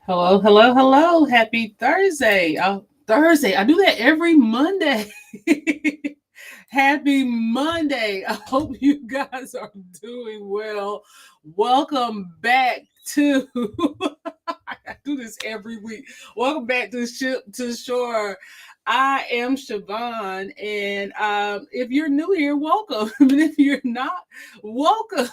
Hello, hello, hello. Happy Thursday. Thursday. I do that every Monday. Happy Monday. I hope you guys are doing well. Welcome back to I do this every week. Welcome back to Ship to Shore. I am Siobhan, and if you're new here, welcome. And if you're not, welcome.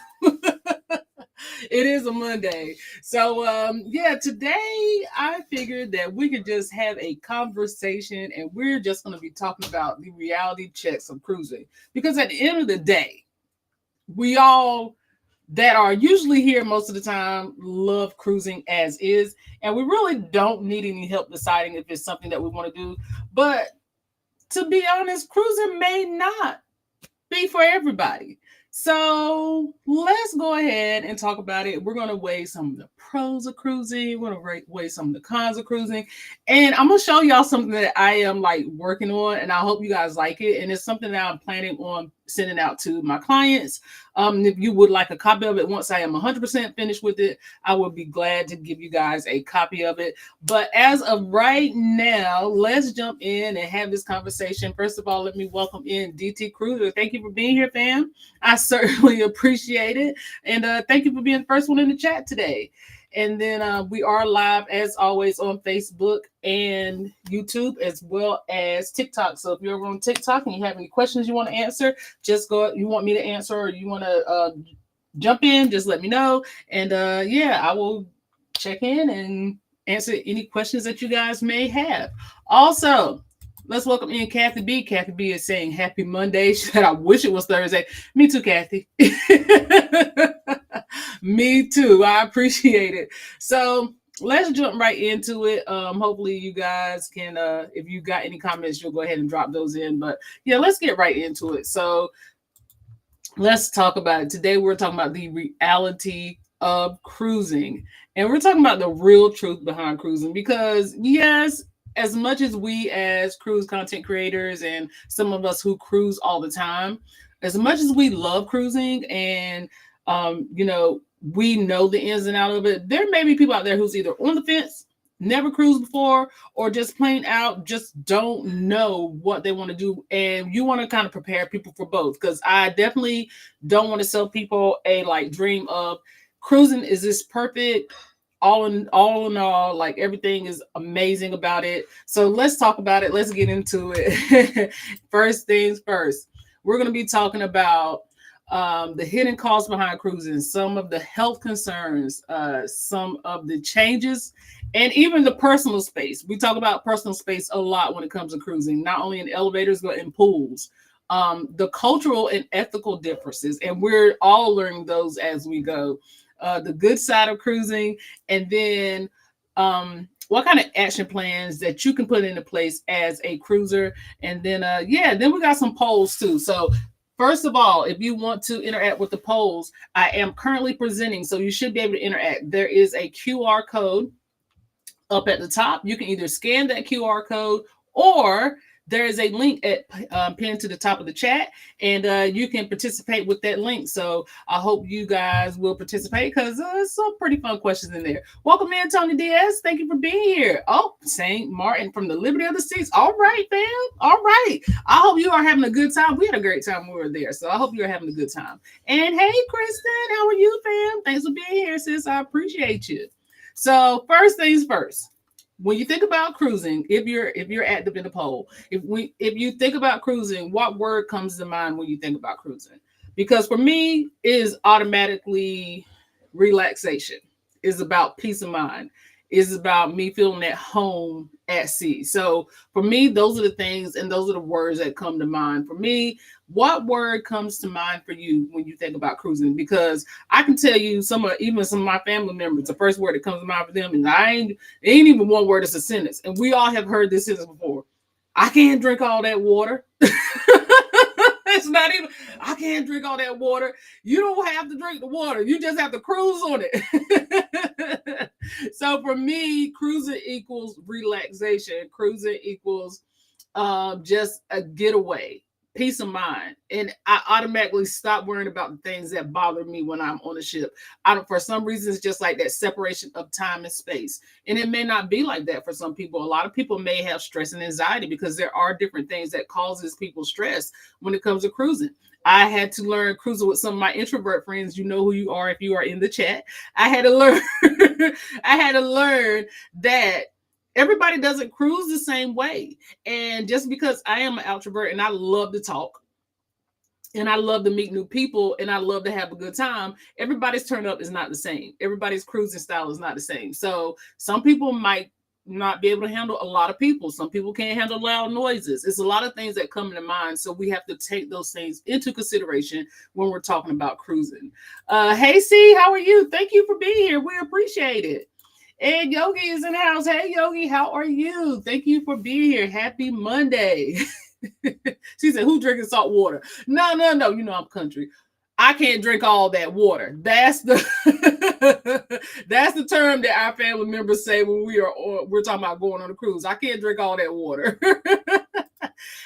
It is a Monday. So yeah, today I figured that we could just have a conversation and we're just going to be talking about the reality checks of cruising. Because at the end of the day, we all that are usually here most of the time love cruising as is, and we really don't need any help deciding if it's something that we want to do. But to be honest, cruising may not be for everybody. So let's go ahead and talk about it. We're going to weigh some of the pros of cruising. We're going to weigh some of the cons of cruising. And I'm going to show y'all something that I am like working on, and I hope you guys like it. And it's something that I'm planning on sending out to my clients. If you would like a copy of it, once I am 100% finished with it, I will be glad to give you guys a copy of it. But as of right now, let's jump in and have this conversation. First of all, let me welcome in DT Cruiser. Thank you for being here, fam. I certainly appreciate it. And thank you for being the first one in the chat today. And then we are live as always on Facebook and YouTube as well as TikTok. So if you're on TikTok and you have any questions you want to answer, just go. You want me to answer or you want to jump in, just let me know. And yeah, I will check in and answer any questions that you guys may have. Also, let's welcome in Kathy B. Kathy B is saying happy Monday. She said, I wish it was Thursday. Me too, Kathy. Me too. I appreciate it. So let's jump right into it. Hopefully you guys can if you got any comments, you'll go ahead and drop those in. But yeah, let's get right into it. So let's talk about it. Today we're talking about the reality of cruising. And we're talking about the real truth behind cruising because yes, as much as we as cruise content creators and some of us who cruise all the time, as much as we love cruising and we know the ins and out of it, there may be people out there who's either on the fence, never cruised before, or just plain out just don't know what they want to do. And you want to kind of prepare people for both, because I definitely don't want to sell people a like dream of cruising is this perfect all, like everything is amazing about it. So let's talk about it. Let's get into it. First things first, we're going to be talking about the hidden costs behind cruising, some of the health concerns, some of the changes, and even the personal space. We talk about personal space a lot when it comes to cruising, not only in elevators, but in pools. The cultural and ethical differences, and we're all learning those as we go. The good side of cruising, and then what kind of action plans that you can put into place as a cruiser. And then then we got some polls too. So first of all, if you want to interact with the polls, I am currently presenting, so you should be able to interact. There is a QR code up at the top. You can either scan that QR code or there is a link at pinned to the top of the chat, and you can participate with that link. So I hope you guys will participate because some pretty fun questions in there. Welcome in, Tony Diaz. Thank you for being here. Oh, Saint Martin from the Liberty of the Seas. All right, fam. All right. I hope you are having a good time. We had a great time when we were there, so I hope you're having a good time. And hey, Kristen, how are you, fam? Thanks for being here, sis. I appreciate you. So first things first, when you think about cruising, if you're active in the poll, if you think about cruising, what word comes to mind when you think about cruising? Because for me, it is automatically relaxation. It's about peace of mind. It's about me feeling at home at sea. So for me, those are the things and those are the words that come to mind. For me, what word comes to mind for you when you think about cruising? Because I can tell you some of my family members, the first word that comes to mind for them, and ain't even one word, it's a sentence. And we all have heard this sentence before. I can't drink all that water. It's not even, I can't drink all that water. You don't have to drink the water. You just have to cruise on it. So for me, cruising equals relaxation. Cruising equals just a getaway. peace of mind, and I automatically stop worrying about the things that bother me when I'm on a ship. I don't, for some reason, it's just like that separation of time and space, and it may not be like that for some people. A lot of people may have stress and anxiety because there are different things that causes people stress when it comes to cruising. I had to learn cruising with some of my introvert friends. You know who you are if you are in the chat. I had to learn. I had to learn that everybody doesn't cruise the same way. And just because I am an introvert and I love to talk and I love to meet new people and I love to have a good time, everybody's turn up is not the same. Everybody's cruising style is not the same. So some people might not be able to handle a lot of people. Some people can't handle loud noises. It's a lot of things that come into mind. So we have to take those things into consideration when we're talking about cruising. Hey, C, how are you? Thank you for being here. We appreciate it. And Yogi is in the house. Hey, Yogi, how are you? Thank you for being here. Happy Monday. She said, who drinking salt water? No. You know I'm country. I can't drink all that water. That's the that's the term that our family members say when we're talking about going on a cruise. I can't drink all that water.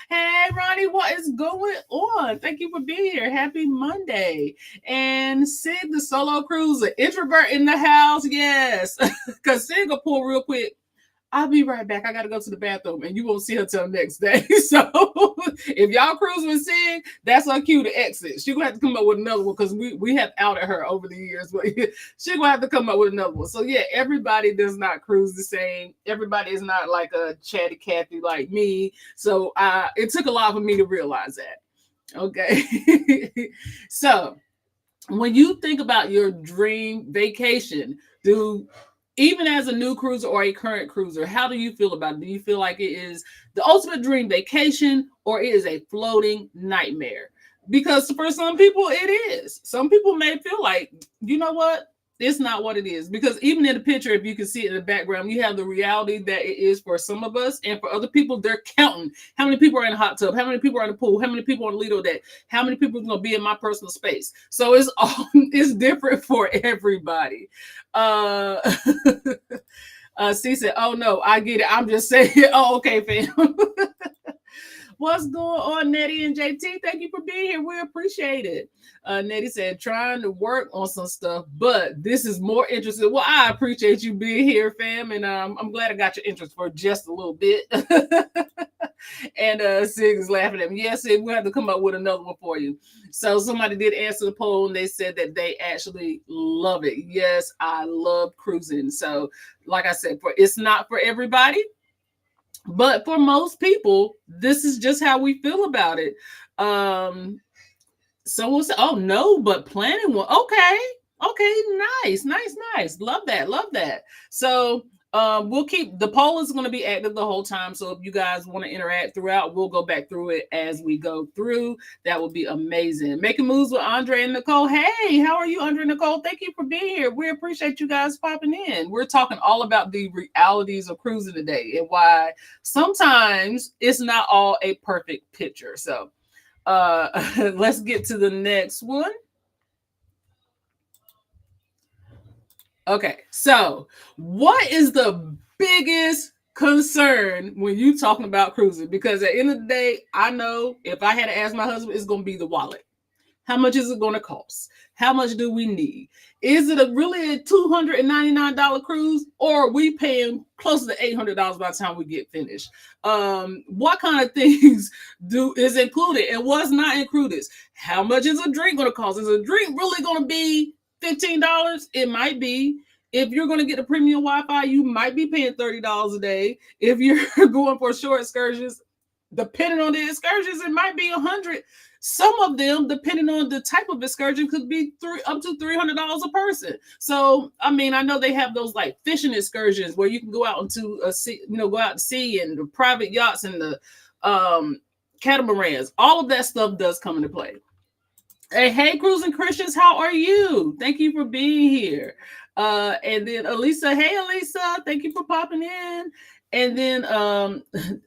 Hey, Ronnie, what is going on? Thank you for being here. Happy Monday. And Sig, the solo cruiser, introvert in the house. Yes. Because Sig will pull real quick. I'll be right back. I got to go to the bathroom, and you won't see her till next day. So if y'all cruise with Sig, that's her cue to exit. She's going to have to come up with another one because we have outed her over the years. But she's going to have to come up with another one. So, yeah, everybody does not cruise the same. Everybody is not like a chatty Cathy like me. So it took a lot for me to realize that. Okay. So when you think about your dream vacation, even as a new cruiser or a current cruiser, how do you feel about it? Do you feel like it is the ultimate dream vacation or it is a floating nightmare? Because for some people, it is. Some people may feel like, you know what? It's not what it is. Because even in the picture, if you can see it in the background, you have the reality that it is for some of us. And for other people, they're counting how many people are in a hot tub, how many people are in the pool, how many people on the Lido deck, how many people are going to be in my personal space. So it's different for everybody. C said, oh no, I get it. I'm just saying, oh, okay, fam. What's going on, Nettie and JT? Thank you for being here. We appreciate it. Nettie said, trying to work on some stuff, but this is more interesting. Well, I appreciate you being here, fam, and I'm glad I got your interest for just a little bit. And Sig is laughing at me. Yes, Sig, we'll have to come up with another one for you. So somebody did answer the poll, and they said that they actually love it. Yes, I love cruising. So, like I said, it's not for everybody. But for most people, this is just how we feel about it. Someone said, oh, no, but planning one. Okay, nice. Love that. So we'll keep, the poll is going to be active the whole time. So if you guys want to interact throughout, we'll go back through it as we go through. That will be amazing. Making moves with Andre and Nicole. Hey, how are you, Andre and Nicole? Thank you for being here. We appreciate you guys popping in. We're talking all about the realities of cruising today and why sometimes it's not all a perfect picture. So let's get to the next one. Okay, so what is the biggest concern when you talking about cruising? Because at the end of the day, I know if I had to ask my husband, it's going to be the wallet. How much is it going to cost? How much do we need? Is it really a $299 cruise, or are we paying close to $800 by the time we get finished? What kind of things is included and what's not included? How much is a drink going to cost? Is a drink really going to be $15? It might be. If you're going to get the premium Wi-Fi, you might be paying $30 a day. If you're going for short excursions, depending on the excursions, it might be $100. Some of them, depending on the type of excursion, could be up to $300 a person. So, I mean, I know they have those like fishing excursions where you can go out into a sea, go out to sea, and the private yachts and the catamarans. All of that stuff does come into play. Hey, Cruising Christians, how are you? Thank you for being here. And then Elisa, hey, Elisa, thank you for popping in. And then,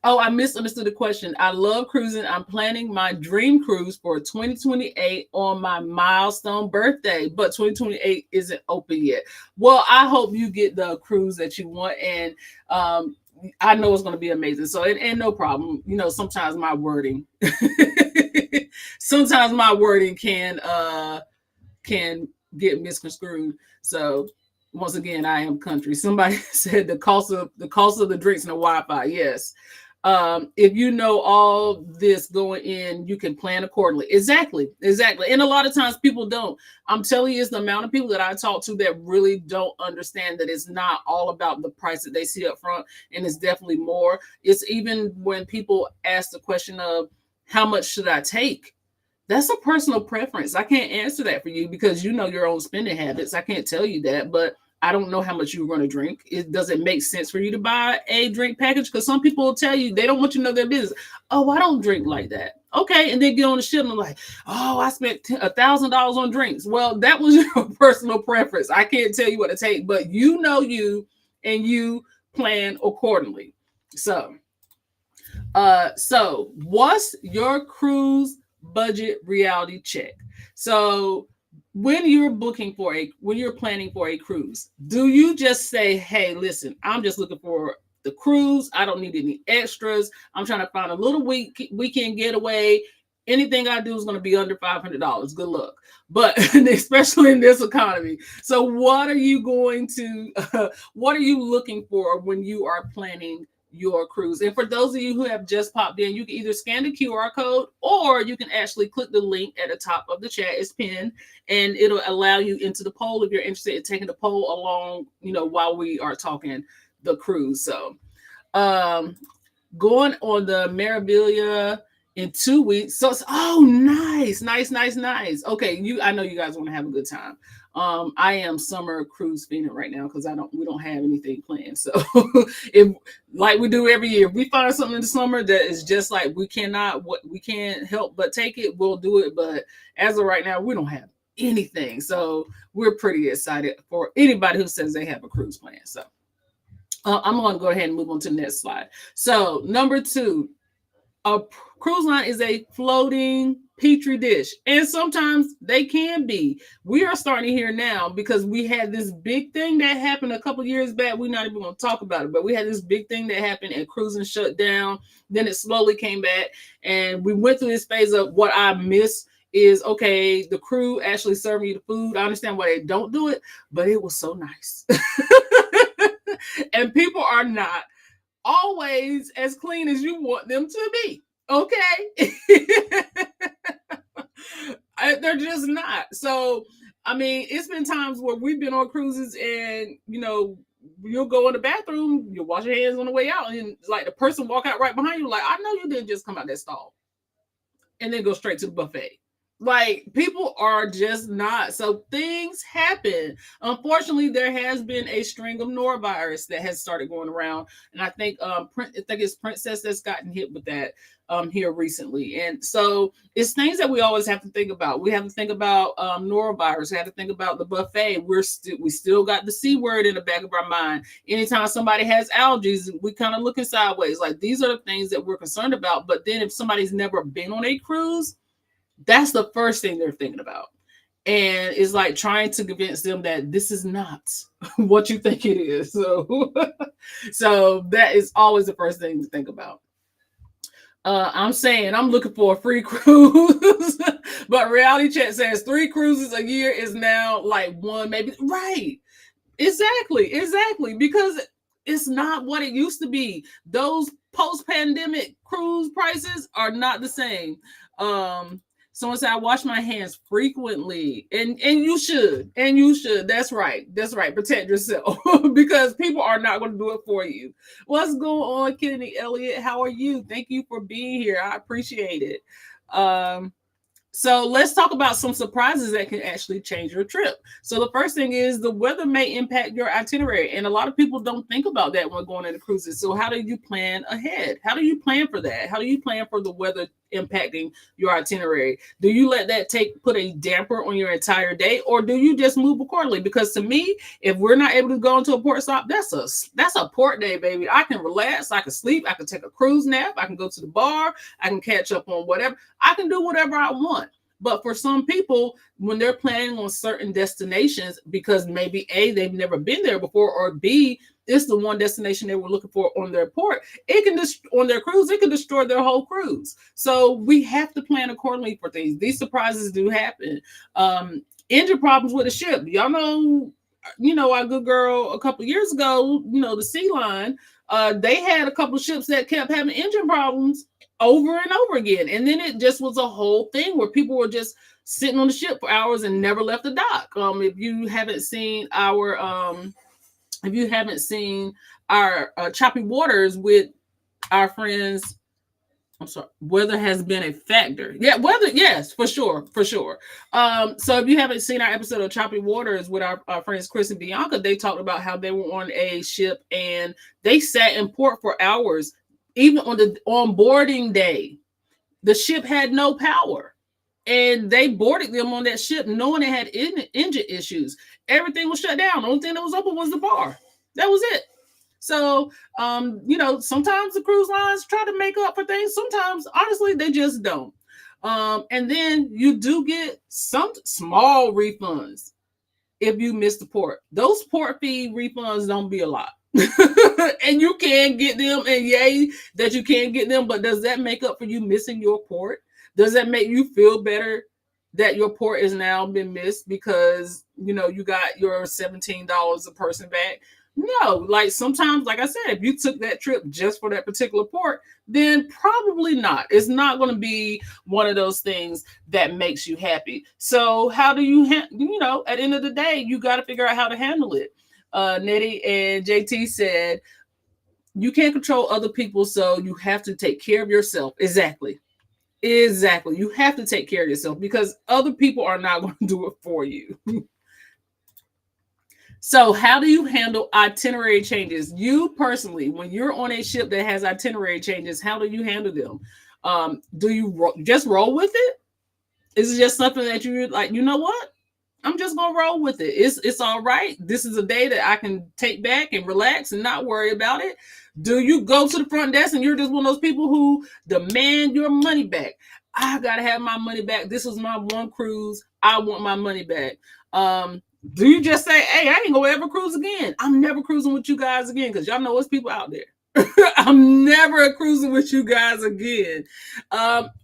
I misunderstood the question. I love cruising. I'm planning my dream cruise for 2028 on my milestone birthday, but 2028 isn't open yet. Well, I hope you get the cruise that you want, and I know it's going to be amazing. So, and no problem. Sometimes my wording sometimes my wording can get misconstrued. So once again, I am country. Somebody said the cost of the drinks and the Wi-Fi. Yes. If you know all this going in, you can plan accordingly. Exactly. And a lot of times people don't. I'm telling you, it's the amount of people that I talk to that really don't understand that it's not all about the price that they see up front, and it's definitely more. It's even when people ask the question of how much should I take? That's a personal preference. I can't answer that for you because you know your own spending habits. I can't tell you that, but I don't know how much you're going to drink. It doesn't make sense for you to buy a drink package because some people will tell you they don't want you to know their business. Oh, I don't drink like that. Okay, and then get on the ship and like, oh, I spent $1,000 on drinks. Well, that was your personal preference. I can't tell you what to take, but you know you, and you plan accordingly. So what's your cruise budget reality check? So when you're planning for a cruise, do you just say, hey, listen, I'm just looking for the cruise. I don't need any extras. I'm trying to find a little weekend getaway. Anything I do is going to be under $500. Good luck. But especially in this economy. So what are you looking for when you are planning your cruise? And for those of you who have just popped in, you can either scan the QR code or you can actually click the link at the top of the chat. It's pinned and it'll allow you into the poll if you're interested in taking the poll along, while we are talking the cruise. So going on the Meraviglia in 2 weeks. So it's nice. Okay, I know you guys want to have a good time. I am summer cruise feeling right now because we don't have anything planned. So if, like we do every year, if we find something in the summer that is just like we can't help but take it, we'll do it. But as of right now, we don't have anything. So we're pretty excited for anybody who says they have a cruise plan. So I'm going to go ahead and move on to the next slide. So number 2, a cruise line is a floating petri dish, and sometimes they can be. We are starting to hear now because we had this big thing that happened a couple years back. We're not even going to talk about it, but we had this big thing that happened and cruising shut down. Then it slowly came back, and we went through this phase of what I miss is, okay, the crew actually serving you the food. I understand why they don't do it, but it was so nice. And people are not always as clean as you want them to be. Okay. They're just not. So, I mean, it's been times where we've been on cruises and, you'll go in the bathroom, you'll wash your hands on the way out, and like the person walk out right behind you, like, I know you didn't just come out that stall and then go straight to the buffet. Like, people are just not. So things happen. Unfortunately, there has been a string of norovirus that has started going around, and I think it's Princess that's gotten hit with that here recently. And so it's things that we always have to think about. We have to think about norovirus. We have to think about the buffet. We still got the C word in the back of our mind. Anytime somebody has allergies, we kind of looking sideways. Like, these are the things that we're concerned about. But then if somebody's never been on a cruise, that's the first thing they're thinking about. And it's like trying to convince them that this is not what you think it is. So that is always the first thing to think about. I'm saying I'm looking for a free cruise, but reality check says 3 cruises a year is now like 1, maybe. Right. Exactly. Because it's not what it used to be. Those post-pandemic cruise prices are not the same. Someone said I wash my hands frequently, and you should. That's right. Protect yourself because people are not going to do it for you. What's going on, Kennedy Elliott? How are you? Thank you for being here. I appreciate it. So let's talk about some surprises that can actually change your trip. So the first thing is the weather may impact your itinerary. And a lot of people don't think about that when going into cruises. So how do you plan ahead? How do you plan for that? How do you plan for the weather impacting your itinerary? Do you let that put a damper on your entire day, or do you just move accordingly? Because to me, if we're not able to go into a port stop, that's a port day, baby. I can relax, I can sleep, I can take a cruise nap, I can go to the bar, I can catch up on whatever. I can do whatever I want. But for some people, when they're planning on certain destinations, because maybe A, they've never been there before, or B, it's the one destination they were looking for on their port, it can just on their cruise, it can destroy their whole cruise. So we have to plan accordingly for things. These surprises do happen. Engine problems with the ship. Y'all know, our good girl a couple years ago, the Sea Line, they had a couple ships that kept having engine problems over and over again. And then it just was a whole thing where people were just sitting on the ship for hours and never left the dock. If you haven't seen our choppy waters with our friends, I'm sorry, weather has been a factor. Yeah, weather, yes, for sure. So if you haven't seen our episode of Choppy Waters with our friends Chris and Bianca, they talked about how they were on a ship and they sat in port for hours. Even on boarding day, the ship had no power. And they boarded them on that ship knowing it had engine issues. Everything was shut down. The only thing that was open was the bar. That was it. So, sometimes the cruise lines try to make up for things. Sometimes, honestly, they just don't. And then you do get some small refunds if you miss the port. Those port fee refunds don't be a lot. And you can get them, and yay that you can get them, but does that make up for you missing your port? Does that make you feel better that your port has now been missed because you got your $17 a person back? No, like sometimes, like I said, if you took that trip just for that particular port, then probably not. It's not going to be one of those things that makes you happy. So how do you, at the end of the day, you got to figure out how to handle it. Nettie and JT said, you can't control other people, so you have to take care of yourself. Exactly. You have to take care of yourself because other people are not going to do it for you. So how do you handle itinerary changes? You personally, when you're on a ship that has itinerary changes, how do you handle them? Do you just roll with it? Is it just something that you're like, you know what? I'm just gonna roll with it. It's all right. This is a day that I can take back and relax and not worry about it. Do you go to the front desk and you're just one of those people who demand your money back? I gotta have my money back. This was my one cruise. I want my money back. Do you just say, hey, I ain't gonna ever cruise again? I'm never cruising with you guys again, because y'all know there's people out there. I'm never cruising with you guys again.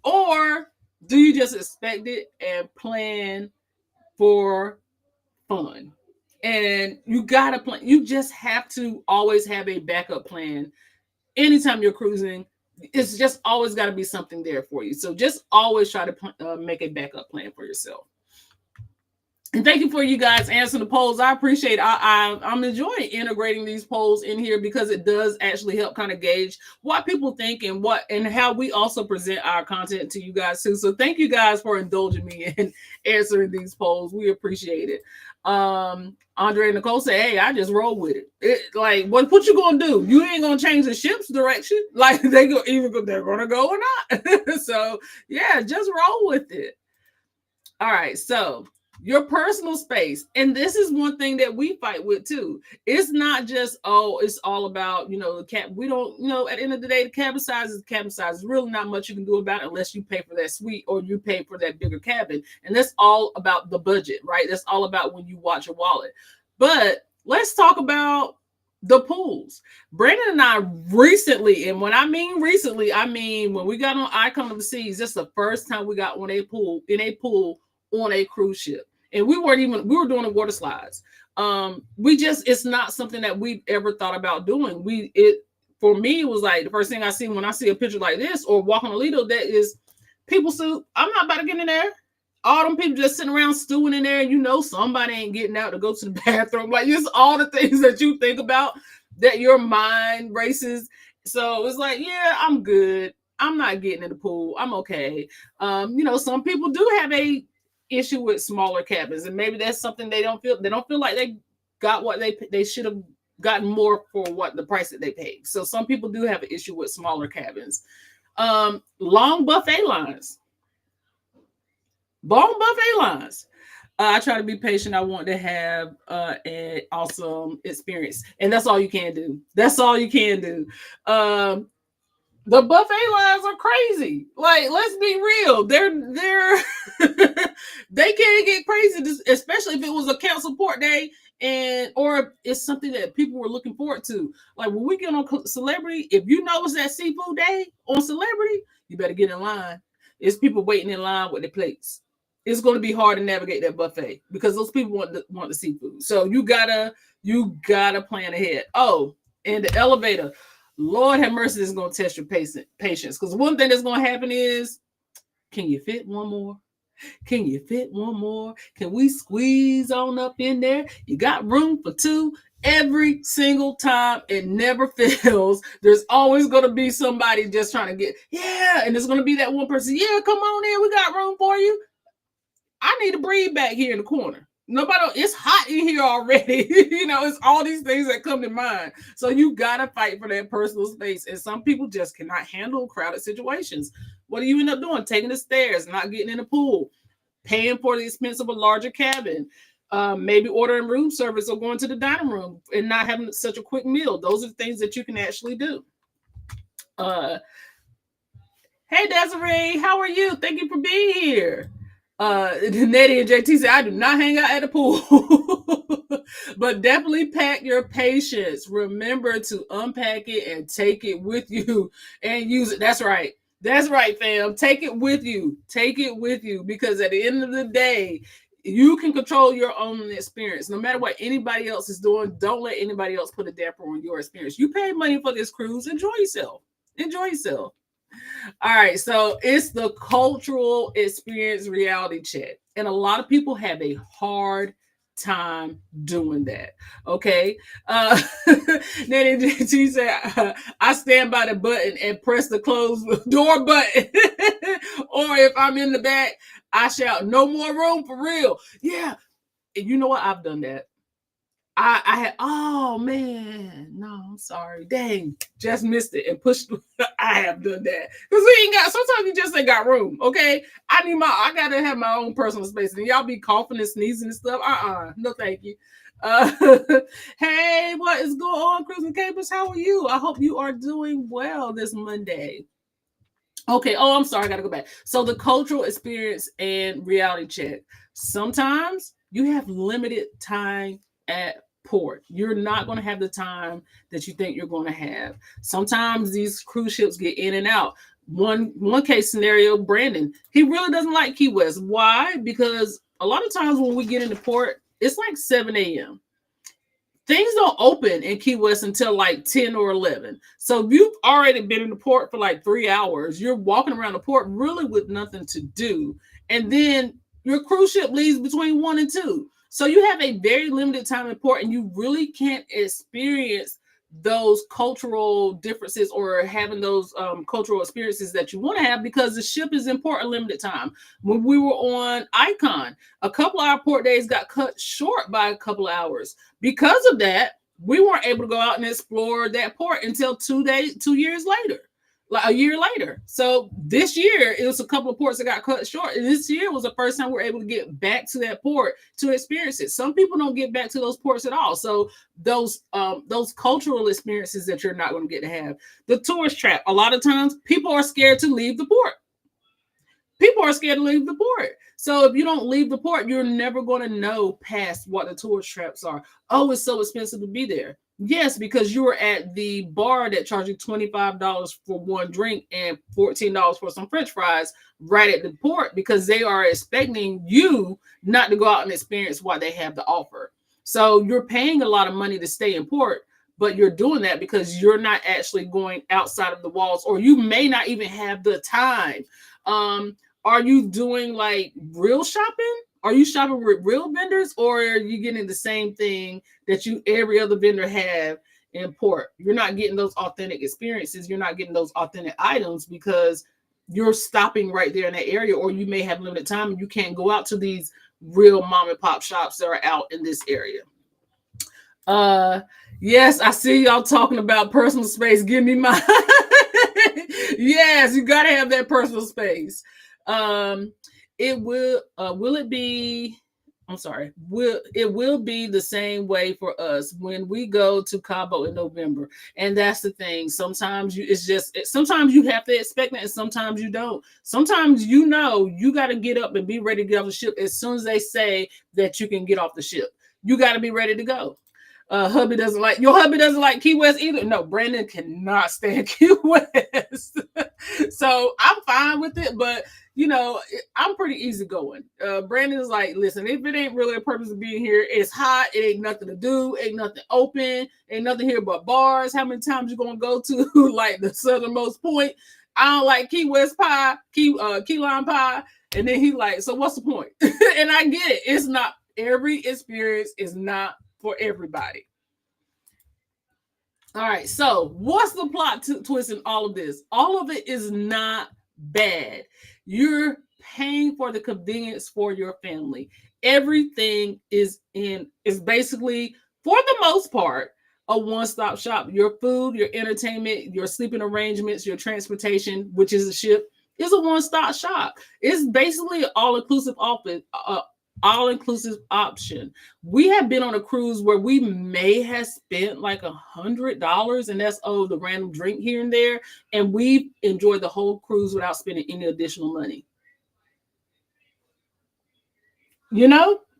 Or do you just expect it and plan for fun? And you gotta plan. You just have to always have a backup plan. Anytime you're cruising, it's just always got to be something there for you. So just always try to make a backup plan for yourself. And thank you for you guys answering the polls. I appreciate it. I'm enjoying integrating these polls in here because it does actually help kind of gauge what people think and how we also present our content to you guys too. So thank you guys for indulging me in answering these polls. We appreciate it. Andre and Nicole say, hey, I just roll with it. Like, what you gonna do? You ain't gonna change the ship's direction. Like they're gonna go or not. So yeah, just roll with it. All right, so your personal space. And this is one thing that we fight with too. It's not just, it's all about, the cap. We don't, at the end of the day, the cabin size is cabin size. There's really not much you can do about it unless you pay for that suite or you pay for that bigger cabin. And that's all about the budget, right? That's all about when you watch your wallet. But let's talk about the pools. Brandon and I recently, and when I mean recently, I mean when we got on Icon of the Seas, that's the first time we got on a pool on a cruise ship. And we were doing the water slides. It's not something that we've ever thought about doing. For me, it was like the first thing I see when I see a picture like this or walk on a Lido, that is people suit. I'm not about to get in there. All them people just sitting around stewing in there, and somebody ain't getting out to go to the bathroom. Like, just all the things that you think about that your mind races. So it's like, yeah, I'm good. I'm not getting in the pool. I'm okay. Some people do have a issue with smaller cabins, and maybe that's something they don't feel like they got what they should have gotten more for what the price that they paid. So some people do have an issue with smaller cabins. Long buffet lines. I try to be patient. I want to have an awesome experience, and that's all you can do. The buffet lines are crazy. Like, let's be real. They're they can get crazy, especially if it was a council port day and or it's something that people were looking forward to. Like when we get on Celebrity, if you know it's that seafood day on Celebrity, you better get in line. It's people waiting in line with their plates. It's going to be hard to navigate that buffet because those people want the seafood. So you gotta plan ahead. Oh, and the elevator. Lord have mercy, is going to test your patience. Because one thing that's going to happen is, can you fit one more? Can you fit one more? Can we squeeze on up in there? You got room for two. Every single time, it never fails. There's always going to be somebody just trying to get, yeah. And there's going to be that one person, yeah, come on in. We got room for you. I need to breathe back here in the corner. Nobody, it's hot in here already. It's all these things that come to mind. So you gotta fight for that personal space. And some people just cannot handle crowded situations. What do you end up doing? Taking the stairs, not getting in the pool, paying for the expense of a larger cabin, maybe ordering room service or going to the dining room and not having such a quick meal. Those are things that you can actually do. Hey Desiree, how are you? Thank you for being here. Nettie and JT say I do not hang out at the pool. But definitely pack your patience. Remember to unpack it and take it with you and use it. That's right, fam. Take it with you. Because at the end of the day, you can control your own experience. No matter what anybody else is doing, don't let anybody else put a damper on your experience. You pay money for this cruise. Enjoy yourself. All right, so it's the cultural experience reality check. And a lot of people have a hard time doing that. Okay. Nanny JT said, I stand by the button and press the close door button. Or if I'm in the back, I shout, no more room for real. Yeah. And you know what? I've done that. I had, oh man, no, I'm sorry. Dang, just missed it and pushed. I have done that. Because we ain't got, sometimes you just ain't got room, okay? I gotta have my own personal space. And y'all be coughing and sneezing and stuff. No thank you. Hey, what is going on, Cruising Capers? How are you? I hope you are doing well this Monday. Okay, I'm sorry, I gotta go back. So the cultural experience and reality check. Sometimes you have limited time at port. You're not going to have the time that you think you're going to have. Sometimes these cruise ships get in and out. One case scenario, Brandon, he really doesn't like Key West. Why? Because a lot of times when we get into port, it's like 7 a.m. Things don't open in Key West until like 10 or 11. So if you've already been in the port for like 3 hours, you're walking around the port really with nothing to do. And then your cruise ship leaves between 1 and 2. So you have a very limited time in port and you really can't experience those cultural differences or having those cultural experiences that you want to have because the ship is in port a limited time. When we were on Icon, a couple of our port days got cut short by a couple of hours. Because of that, we weren't able to go out and explore that port until 2 years later. Like a year later. So this year, it was a couple of ports that got cut short. And this year was the first time we were able to get back to that port to experience it. Some people don't get back to those ports at all. So those cultural experiences that you're not going to get to have. The tourist trap. A lot of times people are scared to leave the port. So if you don't leave the port, you're never going to know past what the tourist traps are. Oh, it's so expensive to be there. Yes, because you were at the bar that charged you $25 for one drink and $14 for some French fries right at the port because they are expecting you not to go out and experience what they have to offer. So you're paying a lot of money to stay in port, but you're doing that because you're not actually going outside of the walls, or you may not even have the time. Are you doing like real shopping? Are you shopping with real vendors, or are you getting the same thing that every other vendor have in port? You're not getting those authentic experiences. You're not getting those authentic items because you're stopping right there in that area, or you may have limited time and you can't go out to these real mom and pop shops that are out in this area. Yes, I see y'all talking about personal space. Give me mine. Yes, you got to have that personal space. It will it be I'm sorry, it will be the same way for us when we go to Cabo in November. And that's the thing. Sometimes sometimes you have to expect that, and sometimes you don't. Sometimes you got to get up and be ready to get off the ship as soon as they say that you can get off the ship. You got to be ready to go. Your hubby doesn't like Key West either. No, Brandon cannot stand Key West. So I'm fine with it, but I'm pretty easygoing. Brandon's like, listen, if it ain't really a purpose of being here, it's hot, it ain't nothing to do, ain't nothing open, ain't nothing here but bars. How many times you gonna go to like the southernmost point? I don't like Key West pie, key lime pie. And then he like, so what's the point? And I get it. It's not, every experience is not for everybody. All right, so what's the plot twist in all of this? All of it is not bad. You're paying for the convenience for your family. Everything is basically, for the most part, a one-stop shop. Your food, your entertainment, your sleeping arrangements, your transportation, which is a ship, is a one-stop shop. It's basically an all-inclusive option. We have been on a cruise where we may have spent like $100, and that's the random drink here and there, and we enjoyed the whole cruise without spending any additional money.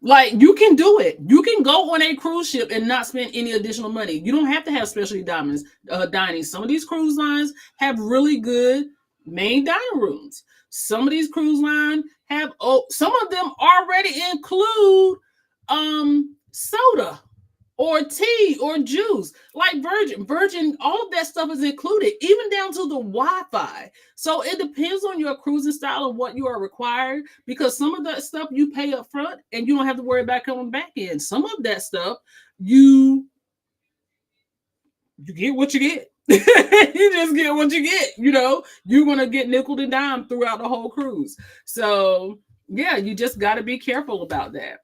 Like, you can do it. You can go on a cruise ship and not spend any additional money. You don't have to have specialty dining. Some of these cruise lines have really good main dining rooms. Some of these cruise lines have, some of them already include soda or tea or juice, like Virgin, all of that stuff is included, even down to the Wi-Fi. So it depends on your cruising style and what you are required, because some of that stuff you pay up front and you don't have to worry about coming back in. Some of that stuff you get what you get. You just get what you get. You're going to get nickel and dime throughout the whole cruise. So yeah, you just got to be careful about that.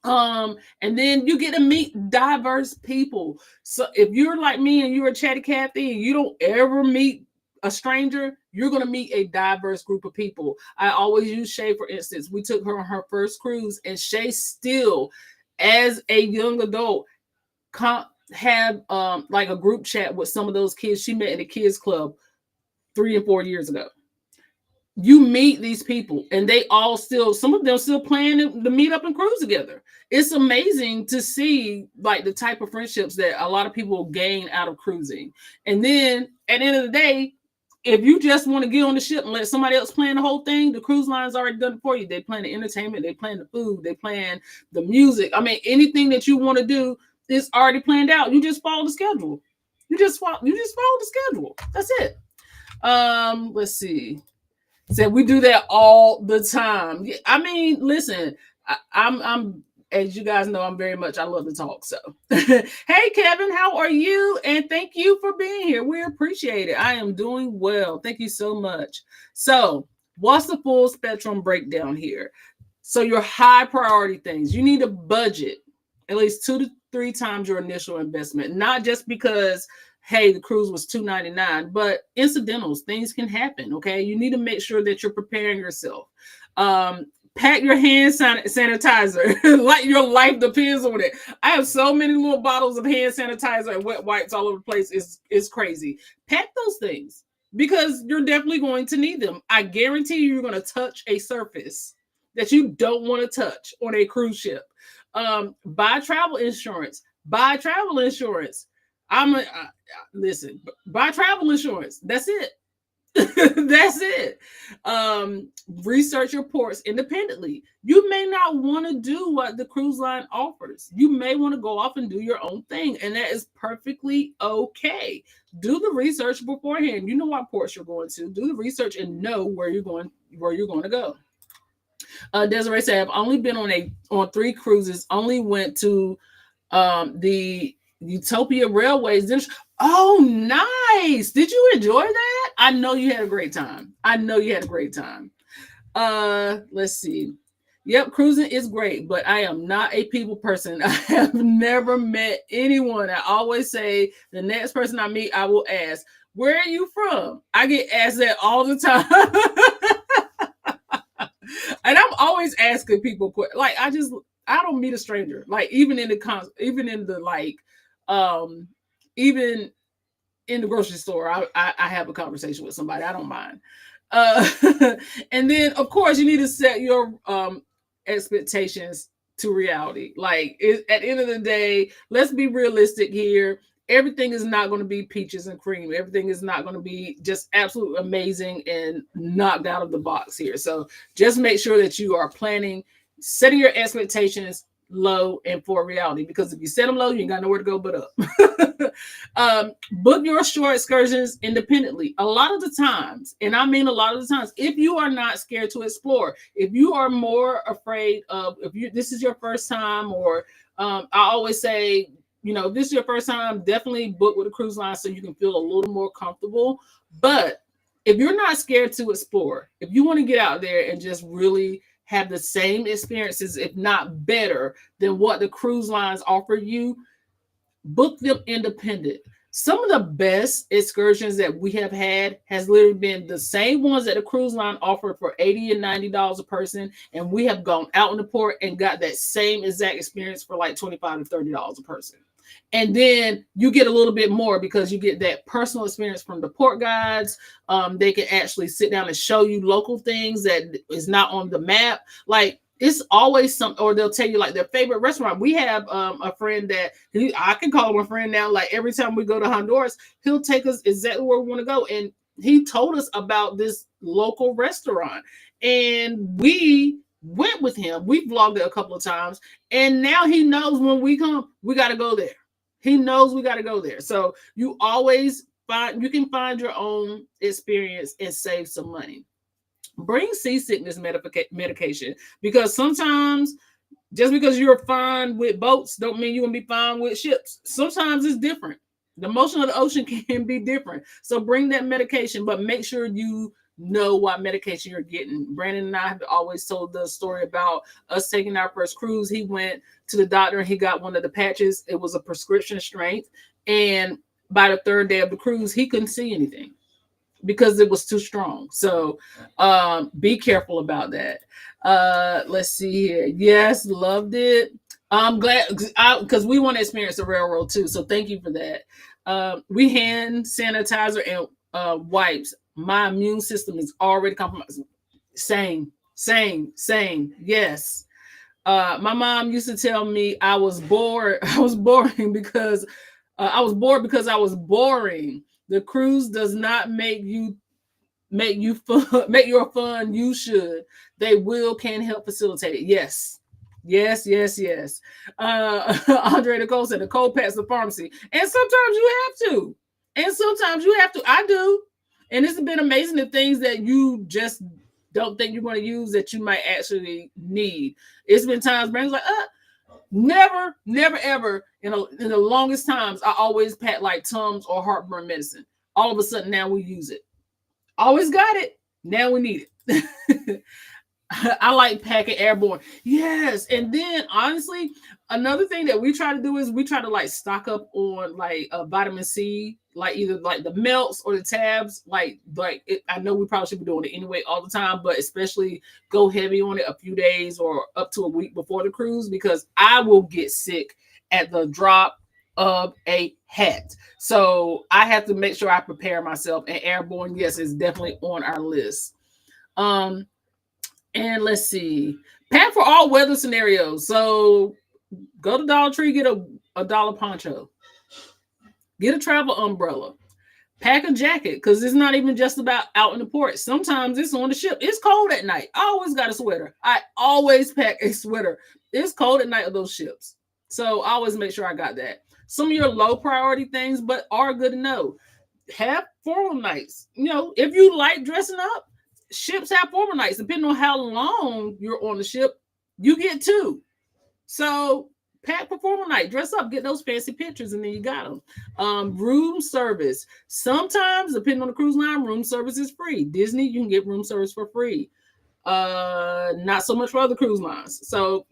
And then you get to meet diverse people. So if you're like me and you're a chatty Cathy and you don't ever meet a stranger, you're going to meet a diverse group of people. I always use Shay, for instance. We took her on her first cruise, and Shay still, as a young adult, had like a group chat with some of those kids she met in the kids club 3 and 4 years ago. You meet these people, and they all some of them still planning to meet up and cruise together. It's amazing to see like the type of friendships that a lot of people gain out of cruising. And then at the end of the day, if you just want to get on the ship and let somebody else plan the whole thing, the cruise line's already done it for you. They plan the entertainment, they plan the food, they plan the music. I mean, anything that you want to do is already planned out. You just follow the schedule. You just follow the schedule. That's it. Let's see. So we do that all the time. I mean, listen, I'm as you guys know, I love to talk. So, hey, Kevin, how are you? And thank you for being here. We appreciate it. I am doing well. Thank you so much. So, what's the full spectrum breakdown here? So, your high priority things, you need a budget at least 2 to 3 times your initial investment, not just because, hey, the cruise was $299, but incidentals, things can happen. Okay. You need to make sure that you're preparing yourself. Pack your hand sanitizer like your life depends on it. I have so many little bottles of hand sanitizer and wet wipes all over the place. It's crazy. Pack those things because you're definitely going to need them. I guarantee you're going to touch a surface that you don't want to touch on a cruise ship. Buy travel insurance. Buy travel insurance. Listen, buy travel insurance. That's it. That's it. Research your ports independently. You may not want to do what the cruise line offers. You may want to go off and do your own thing, and that is perfectly okay. Do the research beforehand. You know what ports you're going to. Do the research and know where you're going to go. Desiree said, I've only been on 3 cruises. Only went to the Utopia Railways. Oh, nice. Did you enjoy that? I know you had a great time. Let's see. Yep, cruising is great, but I am not a people person. I have never met anyone. I always say the next person I meet, I will ask, where are you from? I get asked that all the time. And I'm always asking people, like, I don't meet a stranger. Like even in the even in the grocery store, I have a conversation with somebody. I don't mind. Uh, and then of course you need to set your expectations to reality. Like at the end of the day, let's be realistic here. Everything is not going to be peaches and cream. Everything is not going to be just absolutely amazing and knocked out of the box here. So just make sure that you are planning, setting your expectations low and for reality, because if you set them low, you ain't got nowhere to go but up. Book your short excursions independently. A lot of the times, and I mean a lot of the times, if you are not scared to explore, if you are more afraid of, this is your first time, or I always say, if this is your first time, definitely book with a cruise line so you can feel a little more comfortable. But if you're not scared to explore, if you want to get out there and just really have the same experiences, if not better, than what the cruise lines offer you, book them independent. Some of the best excursions that we have had has literally been the same ones that the cruise line offered for $80 and $90 a person, and we have gone out in the port and got that same exact experience for like $25 to $30 a person. And then you get a little bit more because you get that personal experience from the port guides. They can actually sit down and show you local things that is not on the map. Like it's always something, or they'll tell you like their favorite restaurant. We have a friend that I can call him a friend now. Like every time we go to Honduras, he'll take us exactly where we want to go. And he told us about this local restaurant, and we went with him. We vlogged it a couple of times, and now he knows when we come, we got to go there. He knows we got to go there. So you can find your own experience and save some money. Bring seasickness medication, because sometimes just because you're fine with boats don't mean you're going to be fine with ships. Sometimes it's different. The motion of the ocean can be different. So bring that medication, but make sure you know what medication you're getting. Brandon and I have always told the story about us taking our first cruise. He went to the doctor and he got one of the patches. It was a prescription strength. And by the third day of the cruise, he couldn't see anything because it was too strong. So be careful about that. Let's see here. Yes, loved it. I'm glad because we want to experience the railroad too. So thank you for that. We hand sanitizer and wipes. My immune system is already compromised. Same. Yes. My mom used to tell me I was bored. I was boring because I was bored because I was boring. The cruise does not make you fun, make your fun. You should. They can help facilitate it. Yes. Andre Nicole said the cold pack's the pharmacy. And sometimes you have to. I do. And it's been amazing the things that you just don't think you're going to use that you might actually need. It's been times Brandon's like, never, ever. In the longest times, I always pack like Tums or heartburn medicine. All of a sudden, now we use it. Always got it. Now we need it. I like packing airborne. Yes. And then honestly, another thing that we try to do is we try to like stock up on like vitamin C, like either like the melts or the tabs. I know we probably should be doing it anyway all the time, but especially go heavy on it a few days or up to a week before the cruise, because I will get sick at the drop of a hat. So I have to make sure I prepare myself, and airborne, yes, is definitely on our list. And let's see, pack for all weather scenarios. So go to Dollar Tree, get a dollar poncho, get a travel umbrella, pack a jacket, because it's not even just about out in the port. Sometimes it's on the ship. It's cold at night. I always got a sweater. I always pack a sweater. It's cold at night of those ships. So I always make sure I got that. Some of your low priority things, but are good to know. Have formal nights. If you like dressing up, ships have formal nights. Depending on how long you're on the ship, you get two. So pack for formal night, dress up, get those fancy pictures, and then you got them. Room service. Sometimes, depending on the cruise line, room service is free. Disney, you can get room service for free. Not so much for other cruise lines. So,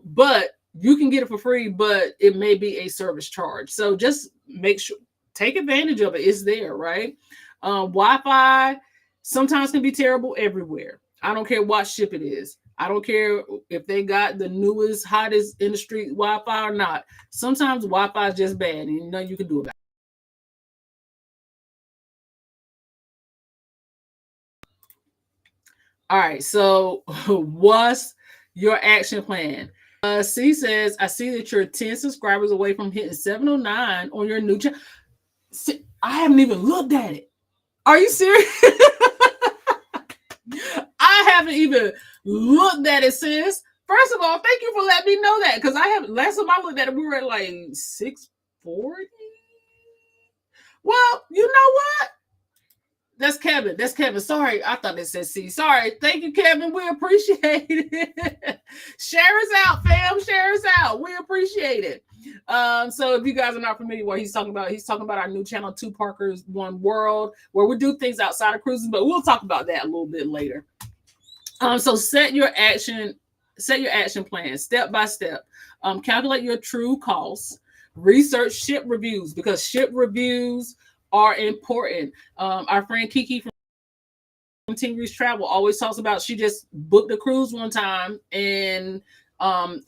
but you can get it for free, but it may be a service charge. So just make sure, take advantage of it. It's there, right? Wi-Fi sometimes can be terrible everywhere. I don't care what ship it is. I don't care if they got the newest, hottest in the street Wi-Fi or not. Sometimes Wi-Fi is just bad and nothing you can do about it. All right, so what's your action plan? C says, I see that you're 10 subscribers away from hitting 709 on your new channel. I haven't even looked at it. Are you serious? I haven't even looked at it, sis. First of all, thank you for letting me know that, because I have last time I looked at it, we were at like 640. Well, you know what? That's Kevin. That's Kevin. Sorry, I thought it said C. Sorry. Thank you, Kevin. We appreciate it. Share us out, fam. Share us out. We appreciate it. So if you guys are not familiar what he's talking about our new channel, Two Parkers, One World, where we do things outside of cruises, but we'll talk about that a little bit later. So set your action plan step by step. Calculate your true costs. Research ship reviews, because ship reviews are important. Our friend Kiki from Continuous Travel always talks about, she just booked a cruise one time, and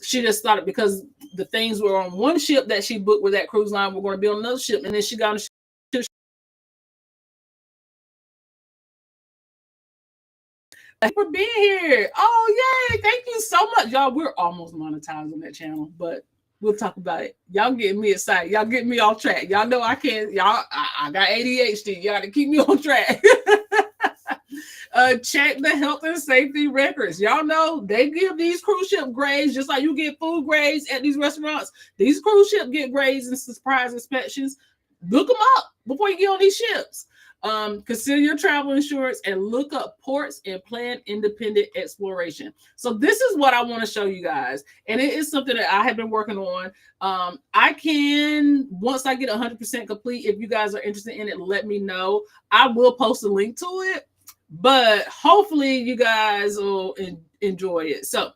she just thought it because the things were on one ship that she booked with that cruise line were going to be on another ship, and then she got on the for being here. Oh, yay. Thank you so much. Y'all, we're almost monetized on that channel, but we'll talk about it. Y'all getting me excited. Y'all getting me off track. Y'all know I can't. Y'all, I got ADHD. Y'all to keep me on track. Check the health and safety records. Y'all know they give these cruise ship grades just like you get food grades at these restaurants. These cruise ship get grades and surprise inspections. Look them up before you get on these ships. Consider your travel insurance and look up ports and plan independent exploration. So this is what I want to show you guys. And it is something that I have been working on. I can, once I get 100% complete, if you guys are interested in it, let me know. I will post a link to it, but hopefully you guys will enjoy it. So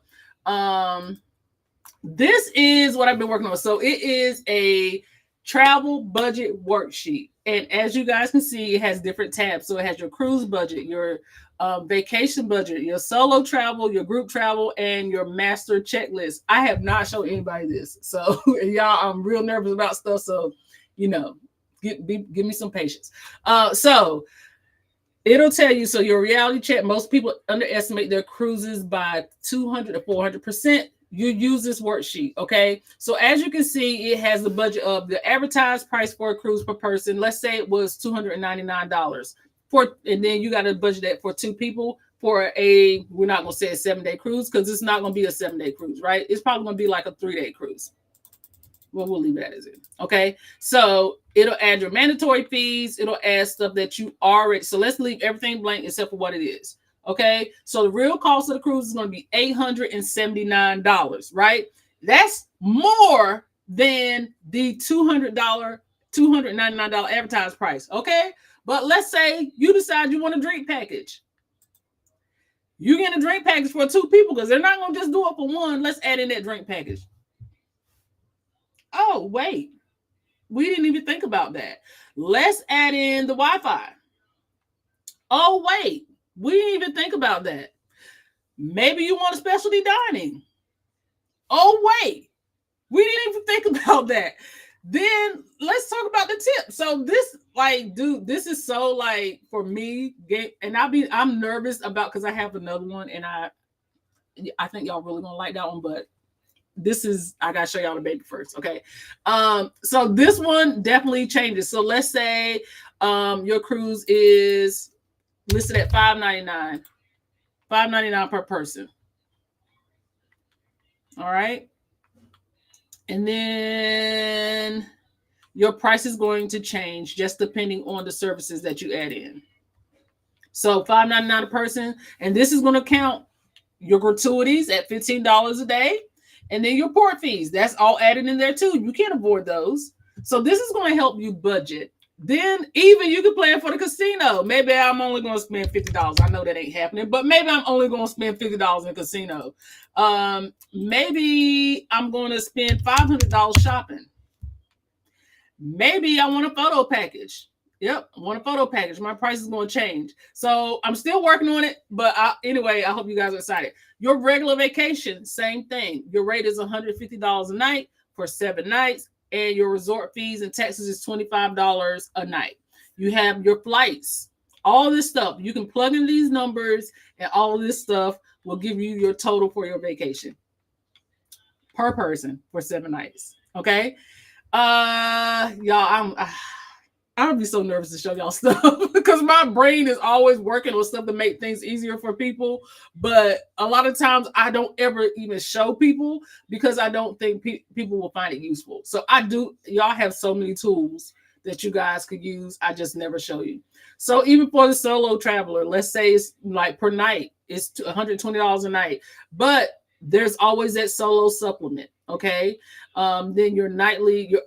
this is what I've been working on. So it is a travel budget worksheet. And as you guys can see, it has different tabs. So it has your cruise budget, your vacation budget, your solo travel, your group travel, and your master checklist. I have not shown anybody this. So y'all, I'm real nervous about stuff. So, you know, give me some patience. So it'll tell you, so your reality check, most people underestimate their cruises by 200 to 400%. You use this worksheet, okay? So as you can see, it has the budget of the advertised price for a cruise per person. Let's say it was $299 and then you got to budget that for two people for a, we're not going to say a 7-day cruise because it's not going to be a 7-day cruise, right? It's probably going to be like a 3-day cruise. Well, we'll leave that as it. Okay. So it'll add your mandatory fees. It'll add stuff that you already, so let's leave everything blank except for what it is. Okay, so the real cost of the cruise is going to be $879, right? That's more than the $299 advertised price, okay? But let's say you decide you want a drink package. You get a drink package for 2 people because they're not going to just do it for one. Let's add in that drink package. Oh, wait. We didn't even think about that. Let's add in the Wi-Fi. Oh, wait. We didn't even think about that. Maybe you want a specialty dining. Oh, wait. We didn't even think about that. Then let's talk about the tip. So this, like, dude, this is so, like, for me, and I'm nervous about, because I have another one, and I think y'all really gonna like that one, but this is, I gotta show y'all the baby first, okay? So this one definitely changes. So let's say your cruise is listed at $599. $599 per person. All right. And then your price is going to change just depending on the services that you add in. So $599 a person. And this is going to count your gratuities at $15 a day. And then your port fees. That's all added in there too. You can't avoid those. So this is going to help you budget. Then even you can plan for the casino. Maybe I'm only going to spend $50. I know that ain't happening, but maybe I'm only going to spend $50 in a casino. Maybe I'm going to spend $500 shopping. Maybe I want a photo package. Yep, I want a photo package. My price is going to change. So I'm still working on it. But anyway, I hope you guys are excited. Your regular vacation, same thing. Your rate is $150 a night for 7 nights. And your resort fees in Texas is $25 a night. You have your flights, all this stuff. You can plug in these numbers, and all this stuff will give you your total for your vacation per person for 7 nights. Okay. Y'all, I would be so nervous to show y'all stuff because my brain is always working on stuff to make things easier for people. But a lot of times I don't ever even show people because I don't think people will find it useful. So y'all have so many tools that you guys could use. I just never show you. So even for the solo traveler, let's say it's like per night, it's $120 a night, but there's always that solo supplement. Okay. Then your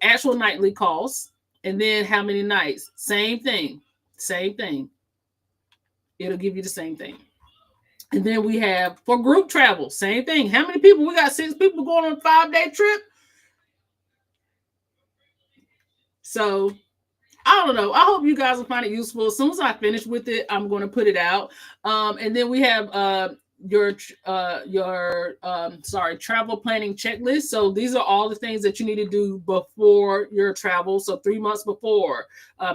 actual nightly costs. And then how many nights? Same thing. It'll give you the same thing. And then we have for group travel, same thing. How many people? We got 6 people going on a 5-day trip. So I don't know. I hope you guys will find it useful. As soon as I finish with it, I'm going to put it out. And then we have your travel planning checklist. So these are all the things that you need to do before your travel. So 3 months before,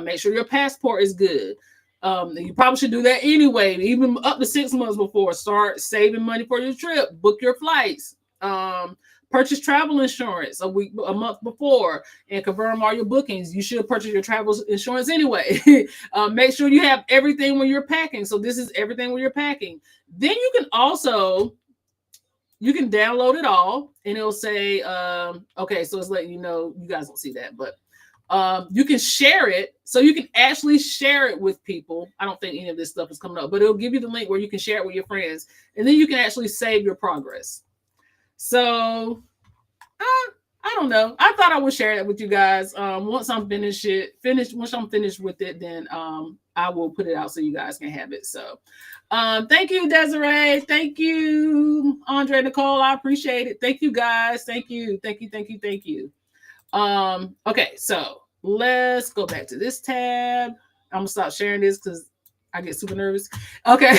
make sure your passport is good. You probably should do that anyway, even up to 6 months before. Start saving money for your trip, book your flights, purchase travel insurance a month before, and confirm all your bookings. You should purchase your travel insurance anyway. Make sure you have everything when you're packing. So this is everything when you're packing. Then you can download it all, and it'll say, okay, so it's letting you know, you guys don't see that, but you can share it. So you can actually share it with people. I don't think any of this stuff is coming up, but it'll give you the link where you can share it with your friends, and then you can actually save your progress. So I don't know. I thought I would share that with you guys. Once I'm finished with it, then I will put it out so you guys can have it. So thank you, Desiree. Thank you, Andre, Nicole. I appreciate it. Thank you, guys. Thank you. Okay, so let's go back to this tab. I'm gonna stop sharing this because I get super nervous. Okay.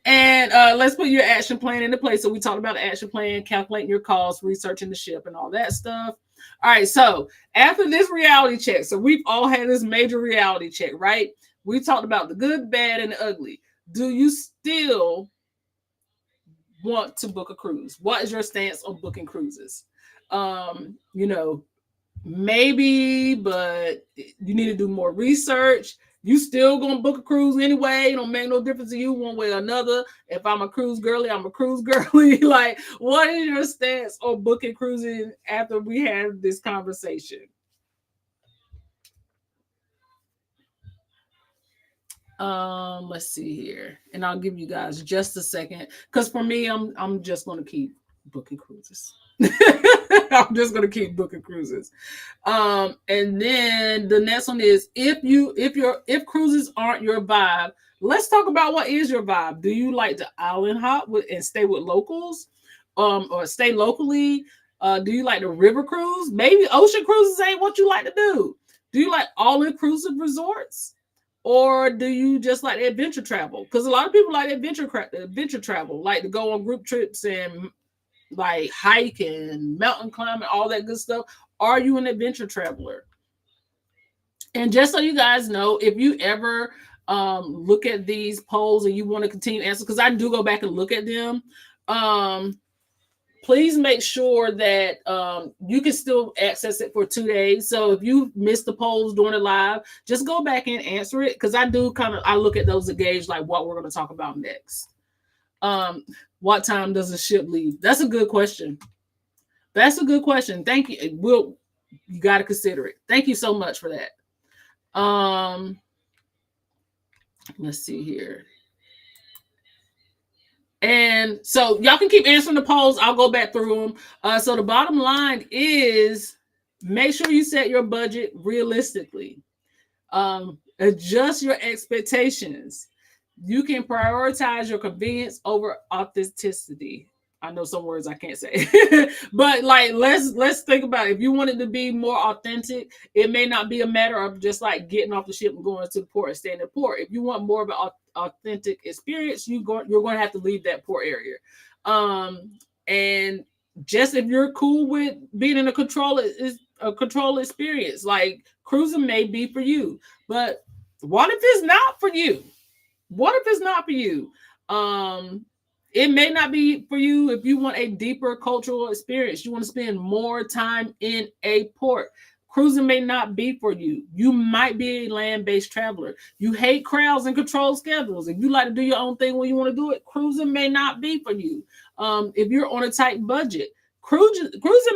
And let's put your action plan into place. So we talked about the action plan, calculating your costs, researching the ship, and all that stuff. All right. So after this reality check, so we've all had this major reality check, right? We talked about the good, bad, and the ugly. Do you still want to book a cruise? What is your stance on booking cruises? Maybe, but you need to do more research. You still gonna book a cruise anyway. It don't make no difference to you one way or another. If I'm a cruise girly, I'm a cruise girly. Like, what is your stance on booking cruising after we have this conversation? Let's see here, and I'll give you guys just a second, because for me, I'm just gonna keep booking cruises. I'm just gonna keep booking cruises. And then the next one is if cruises aren't your vibe, let's talk about what is your vibe. Do you like to island hop and stay with locals, or stay locally? Do you like the river cruise? Maybe ocean cruises ain't what you like to do. Do you like all-inclusive resorts? Or do you just like adventure travel? Because a lot of people like adventure travel, like to go on group trips and like hike and mountain climb and all that good stuff. Are you an adventure traveler? And just so you guys know, if you ever look at these polls and you want to continue to answer, because I do go back and look at them, please make sure that you can still access it for 2 days. So if you missed the polls during the live, just go back and answer it, because I look at those to gauge like what we're going to talk about next. What time does the ship leave? That's a good question. Thank you. You got to consider it. Thank you so much for that. Let's see here. And so y'all can keep answering the polls. I'll go back through them. So the bottom line is, make sure you set your budget realistically. Adjust your expectations. You can prioritize your convenience over authenticity. I know some words I can't say, but like let's think about it. If you want it to be more authentic, it may not be a matter of just like getting off the ship and going to the port and staying in the port. If you want more of an authentic experience, you're going to have to leave that port area. And just if you're cool with being in a control experience, like cruising may be for you, but what if it's not for you? What if it's not for you? It may not be for you if you want a deeper cultural experience. You want to spend more time in a port. Cruising may not be for you. You might be a land-based traveler. You hate crowds and controlled schedules. If you like to do your own thing when you want to do it, cruising may not be for you. If you're on a tight budget, cruising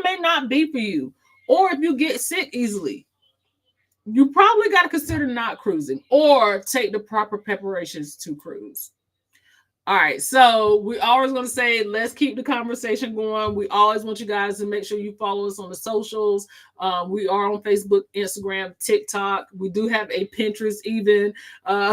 may not be for you. Or if you get sick easily, you probably got to consider not cruising or take the proper preparations to cruise. All right, so we always going to say, let's keep the conversation going. We always want you guys to make sure you follow us on the socials. We are on Facebook, Instagram, TikTok. We do have a Pinterest even.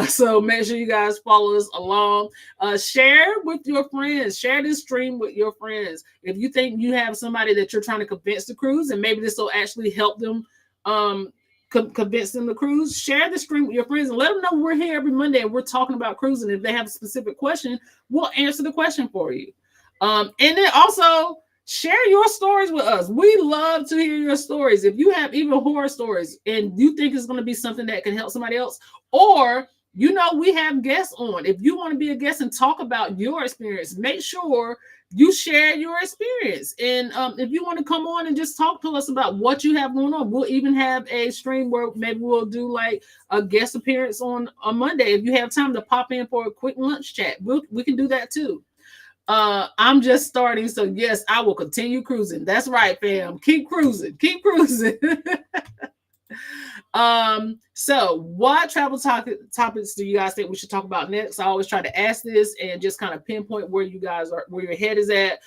So make sure you guys follow us along. Share with your friends. Share this stream with your friends. If you think you have somebody that you're trying to convince to cruise, and maybe this will actually help them convince them to cruise, share the stream with your friends and let them know we're here every Monday and we're talking about cruising. If they have a specific question, we'll answer the question for you. And then also share your stories with us. We love to hear your stories. If you have even horror stories and you think it's going to be something that can help somebody else, or we have guests on. If you want to be a guest and talk about your experience, make sure you share your experience. And if you want to come on and just talk to us about what you have going on, we'll even have a stream where maybe we'll do like a guest appearance on Monday. If you have time to pop in for a quick lunch chat, we can do that too. I'm just starting, so yes, I will continue cruising. That's right, fam. Keep cruising. So what travel topics do you guys think we should talk about next? I always try to ask this and just kind of pinpoint where you guys are, where your head is at.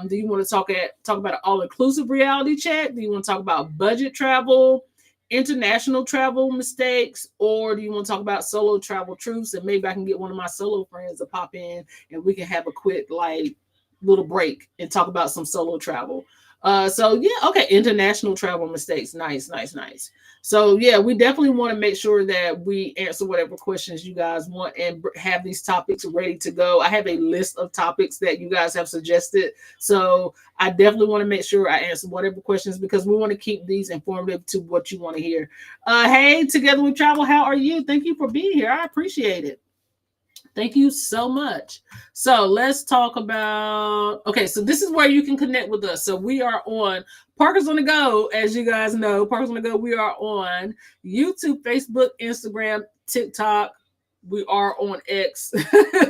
Do you want to talk about an all-inclusive reality check? Do you want to talk about budget travel, international travel mistakes, or do you want to talk about solo travel truths? And maybe I can get one of my solo friends to pop in and we can have a quick like little break and talk about some solo travel. So yeah, okay, international travel mistakes. Nice. So yeah, we definitely want to make sure that we answer whatever questions you guys want and have these topics ready to go. I have a list of topics that you guys have suggested. So I definitely want to make sure I answer whatever questions because we want to keep these informative to what you want to hear. Hey, Together We Travel, how are you? Thank you for being here. I appreciate it. Thank you so much. So let's talk about, okay, so this is where you can connect with us. So we are on Parkers on the Go, as you guys know, Parkers on the Go. We are on YouTube, Facebook, Instagram, TikTok. We are on X.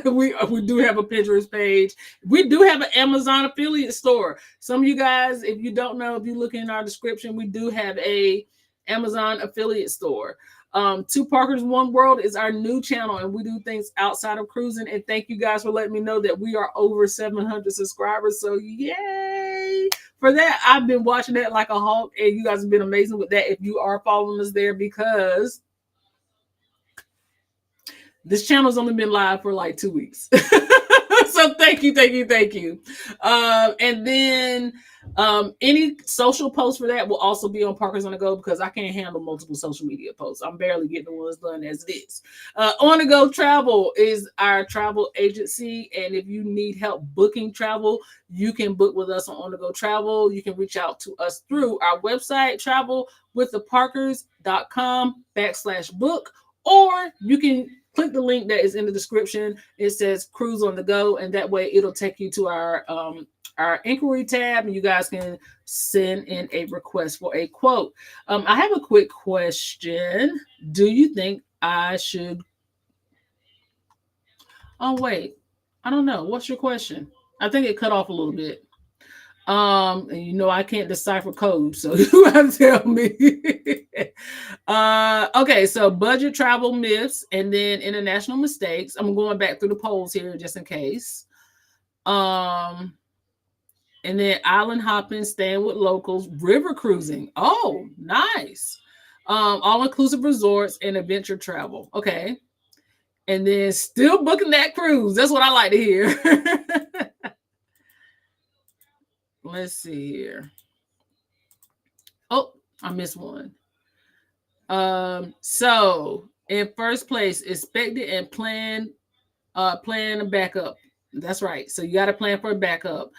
we do have a Pinterest page. We do have an Amazon affiliate store. Some of you guys, if you don't know, if you look in our description, we do have a Amazon affiliate store. Two Parkers, One World is our new channel, and we do things outside of cruising. And thank you guys for letting me know that we are over 700 subscribers. So yay for that. I've been watching that like a hawk, and you guys have been amazing with that if you are following us there, because this channel's only been live for like 2 weeks. So thank you. And then any social posts for that will also be on Parkers on the Go because I can't handle multiple social media posts. I'm barely getting the ones done as it is. On the Go Travel is our travel agency, and if you need help booking travel, you can book with us on the Go Travel. You can reach out to us through our website, travelwiththeparkers.com/book, or you can click the link that is in the description. It says Cruise on the Go, and that way it'll take you to our inquiry tab, and you guys can send in a request for a quote. I have a quick question. Do you think I should? Oh, wait. I don't know. What's your question? I think it cut off a little bit. And I can't decipher code, so you have to tell me. Okay, so budget travel myths and then international mistakes. I'm going back through the polls here just in case. And then island hopping, staying with locals, river cruising. Oh, nice. All-inclusive resorts and adventure travel. Okay. And then still booking that cruise. That's what I like to hear. let's see here. Oh, I missed one. So in first place, expect it and plan a backup. That's right. So you got to plan for a backup.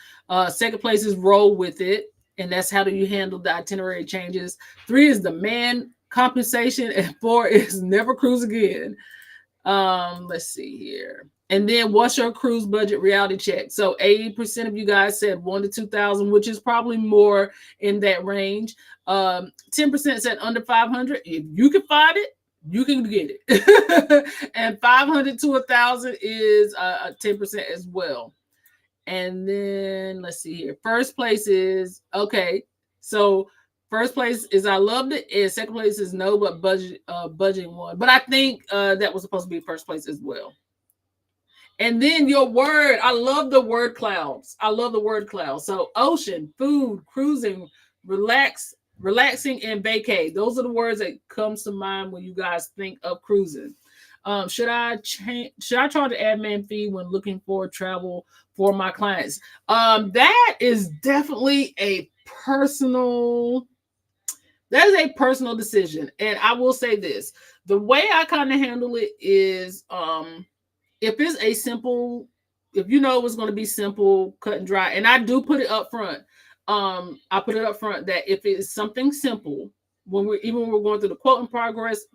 Second place is roll with it, and that's how do you handle the itinerary changes. 3 is demand compensation, and 4 is never cruise again. Let's see here. And then what's your cruise budget reality check? So 80% of you guys said 1 to 2,000, which is probably more in that range. 10% said under 500. If you can find it, you can get it. And 500 to 1,000 is 10% as well. And then let's see here. First place is okay. So first place is I loved it, and second place is no, but budgeting one. But I think that was supposed to be first place as well. And then your word, I love the word clouds. I love the word clouds. So ocean, food, cruising, relaxing, and vacay. Those are the words that comes to mind when you guys think of cruising. Should I charge an admin fee when looking for travel for my clients? That is definitely a personal decision. And I will say this. The way I kind of handle it is if it's a simple, if you know it's going to be simple, cut and dry, and I do put it up front. I put it up front that if it's something simple, when we're going through the quote in progress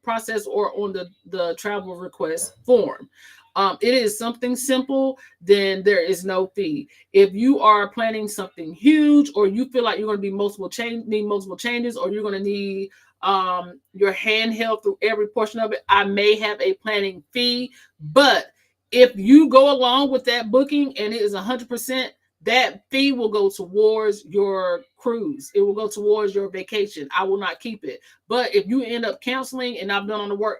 process or on the travel request form, it is something simple, then there is no fee. If you are planning something huge, or you feel like you're going to be need multiple changes, or you're going to need your hand held through every portion of it, I may have a planning fee. But if you go along with that booking and it is 100%, that fee will go towards your cruise. It will go towards your vacation. I will not keep it. But if you end up canceling and I've done on the work,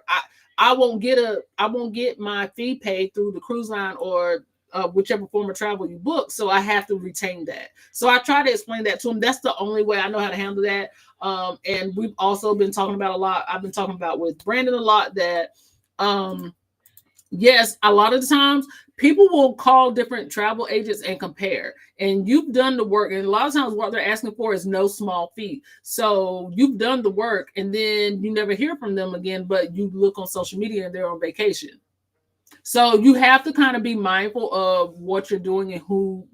I won't get my fee paid through the cruise line or whichever form of travel you book. So I have to retain that. So I try to explain that to them. That's the only way I know how to handle that. And we've also been talking about a lot. I've been talking about with Brandon a lot that yes, a lot of the times people will call different travel agents and compare, and you've done the work. And a lot of times what they're asking for is no small fee. So you've done the work and then you never hear from them again, but you look on social media and they're on vacation. So you have to kind of be mindful of what you're doing and who,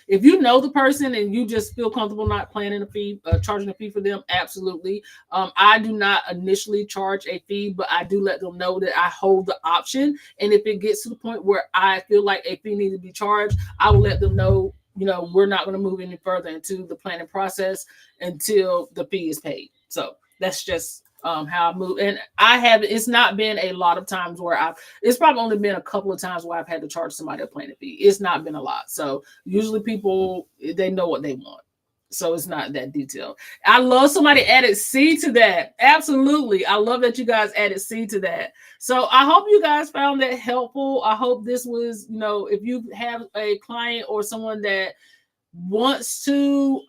if you know the person and you just feel comfortable not planning a fee, charging a fee for them, absolutely. I do not initially charge a fee, but I do let them know that I hold the option. And if it gets to the point where I feel like a fee needs to be charged, I will let them know, we're not going to move any further into the planning process until the fee is paid. So that's just how I move. And it's not been a lot of times where it's probably only been a couple of times where I've had to charge somebody a planning fee. It's not been a lot. So usually people, they know what they want. So it's not that detailed. I love somebody added C to that. Absolutely. I love that you guys added C to that. So I hope you guys found that helpful. I hope this was, if you have a client or someone that wants to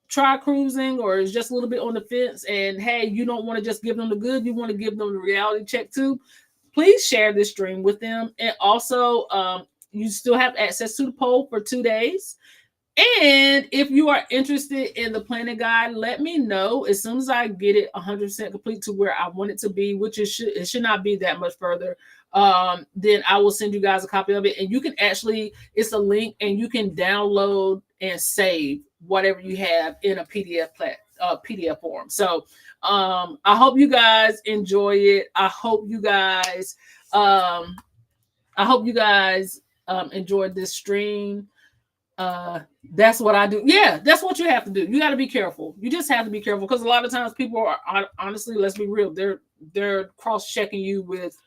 try cruising or is just a little bit on the fence, and hey, you don't want to just give them the good, you want to give them the reality check too, please share this stream with them. And also you still have access to the poll for 2 days. And if you are interested in the planning guide, let me know as soon as I get it 100% complete to where I want it to be, which it should not be that much further. Then I will send you guys a copy of it, and you can it's a link and you can download and save whatever you have in a PDF form. So I hope you guys enjoy it. I hope you guys enjoyed this stream. That's what I do. Yeah, that's what you have to do. You got to be careful. You just have to be careful, because a lot of times people are, honestly, let's be real, they're cross-checking you with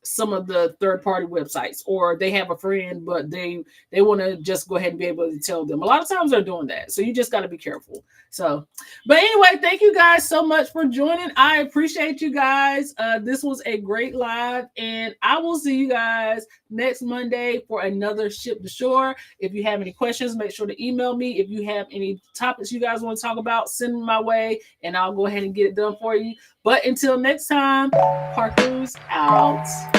some of the third-party websites, or they have a friend, but they want to just go ahead and be able to tell them. A lot of times they're doing that, so you just got to be careful. So, but anyway, thank you guys so much for joining. I appreciate you guys. This was a great live, and I will see you guys next Monday for another Ship to Shore. If you have any questions, make sure to email me. If you have any topics you guys want to talk about, send them my way, and I'll go ahead and get it done for you. But until next time, Parkers out.